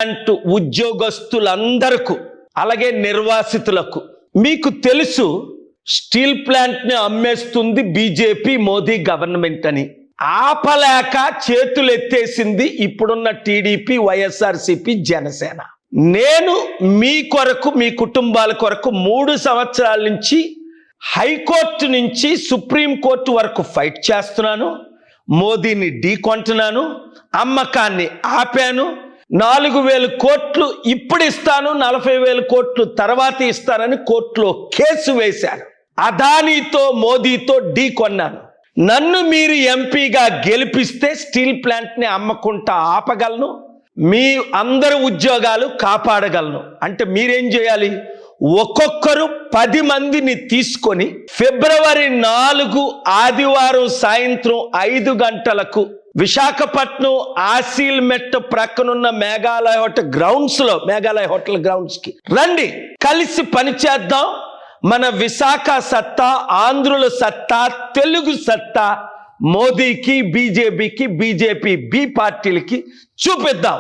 Plant ఉద్యోగస్తులందరకు అలాగే నిర్వాసితులకు మీకు తెలుసు స్టీల్ ప్లాంట్ ని అమ్మేస్తుంది బీజేపీ మోదీ గవర్నమెంట్ అని. ఆపలేక చేతులు ఎత్తేసింది ఇప్పుడున్న టీడీపీ, వైఎస్ఆర్సీపీ, జనసేన. నేను మీ కొరకు, మీ కుటుంబాల కొరకు 3 సంవత్సరాల నుంచి హైకోర్టు నుంచి సుప్రీంకోర్టు వరకు ఫైట్ చేస్తున్నాను. మోదీని ఢీకొంటున్నాను, అమ్మకాన్ని ఆపాను. 4,000 కోట్లు ఇప్పుడు ఇస్తాను, 40,000 కోట్లు తర్వాత ఇస్తానని కోర్టులో కేసు వేశాను. అదానీతో మోదీతో ఢీకొన్నాను. నన్ను మీరు ఎంపీగా గెలిపిస్తే స్టీల్ ప్లాంట్ని అమ్మకుంటా ఆపగలను, మీ అందరి ఉద్యోగాలు కాపాడగలను. అంటే మీరేం చేయాలి? ఒక్కొక్కరు 10 మందిని తీసుకొని ఫిబ్రవరి 4 ఆదివారం సాయంత్రం 5 గంటలకు విశాఖపట్నం ఆసిల్ మెట్ ప్రక్కనున్న మేఘాలయ హోటల్ గ్రౌండ్స్ కి రండి, కలిసి పనిచేద్దాం. మన విశాఖ సత్తా, ఆంధ్రుల సత్తా, తెలుగు సత్తా మోదీకి, బీజేపీ బి పార్టీలకి చూపిద్దాం.